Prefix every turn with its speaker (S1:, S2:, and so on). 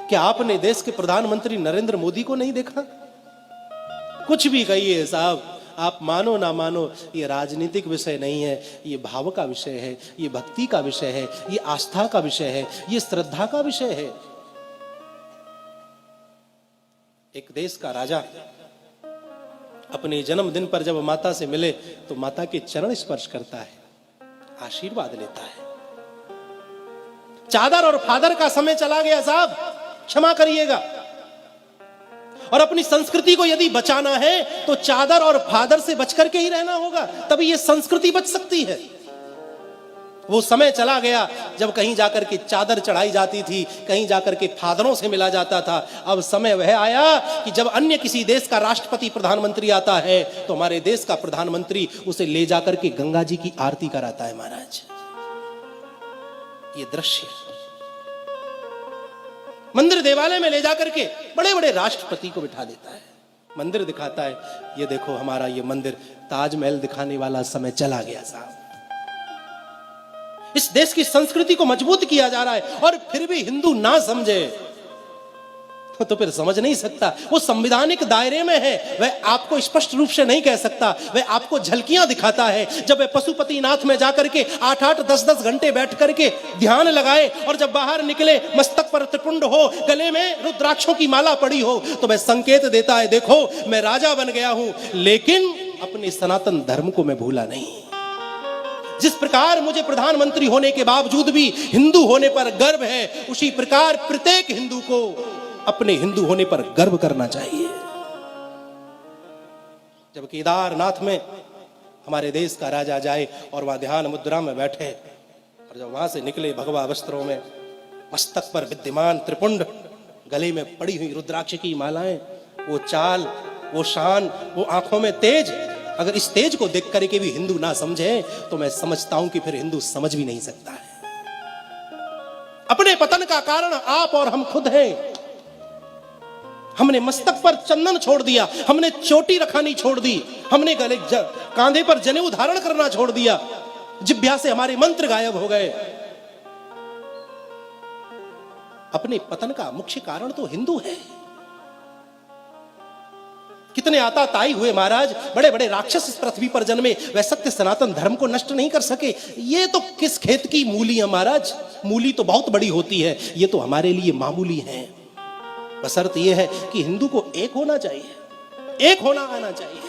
S1: क्या आपने देश के प्रधानमंत्री नरेंद्र मोदी को नहीं देखा? कुछ भी कहिए साहब, आप मानो ना मानो, ये राजनीतिक विषय नहीं है, ये भाव का विषय है, ये भक्ति का विषय है, ये आस्था का विषय है, ये श्रद्धा का विषय है। एक देश का राजा अपने जन्मदिन पर जब माता से मिले तो माता के चरण स्पर्श करता है, आशीर्वाद लेता है। चादर और फादर का समय चला गया साहब, क्षमा करिएगा। और अपनी संस्कृति को यदि बचाना है तो चादर और फादर से बचकर के ही रहना होगा, तभी ये संस्कृति बच सकती है। वो समय चला गया जब कहीं जाकर के चादर चढ़ाई जाती थी, कहीं जाकर के फादरों से मिला जाता था। अब समय वह आया कि जब अन्य किसी देश का राष्ट्रपति प्रधानमंत्री आता है तो हमारे देश का प्रधानमंत्री उसे ले जाकर के गंगा जी की आरती कराता है। महाराज, ये दृश्य मंदिर देवालय में ले जाकर के बड़े बड़े राष्ट्रपति को बिठा देता है, मंदिर दिखाता है, ये देखो हमारा ये मंदिर, ताजमहल दिखाने वाला समय चला गया साहब। इस देश की संस्कृति को मजबूत किया जा रहा है और फिर भी हिंदू ना समझे तो फिर समझ नहीं सकता। वो संवैधानिक दायरे में है, वह आपको स्पष्ट रूप से नहीं कह सकता, वह आपको झलकियां दिखाता है। जब वह पशुपतिनाथ में जाकर के 8-8, 10-10 घंटे बैठ करके ध्यान लगाए और जब बाहर निकले मस्तक पर त्रिपुंड हो, गले में रुद्राक्षों की माला पड़ी हो, तो वह संकेत देता है, देखो मैं राजा बन गया हूं लेकिन अपने सनातन धर्म को मैं भूला नहीं। जिस प्रकार मुझे प्रधानमंत्री होने के बावजूद भी हिंदू होने पर गर्व है, उसी प्रकार प्रत्येक हिंदू को अपने हिंदू होने पर गर्व करना चाहिए। जब केदारनाथ में हमारे देश का राजा जाए और वहां ध्यान मुद्रा में बैठे और जब वहां से निकले भगवा वस्त्रों में, मस्तक पर विद्यमान त्रिपुंड, गले में पड़ी हुई रुद्राक्ष की मालाएं, वो चाल, वो शान, वो आंखों में तेज, अगर इस तेज को देख करके भी हिंदू ना समझे तो मैं समझता हूं कि फिर हिंदू समझ भी नहीं सकता है। अपने पतन का कारण आप और हम खुद हैं। हमने मस्तक पर चंदन छोड़ दिया, हमने चोटी रखानी छोड़ दी, हमने गले कांधे पर जनेऊ धारण करना छोड़ दिया, जिह्वा से हमारे मंत्र गायब हो गए। अपने पतन का मुख्य कारण तो हिंदू है। कितने आताताई हुए महाराज, बड़े बड़े राक्षस इस पृथ्वी पर जन्मे, वह सत्य सनातन धर्म को नष्ट नहीं कर सके। ये तो किस खेत की मूली है महाराज, मूली तो बहुत बड़ी होती है, ये तो हमारे लिए मामूली है। बशर्त यह है कि हिंदू को एक होना चाहिए, एक होना आना चाहिए।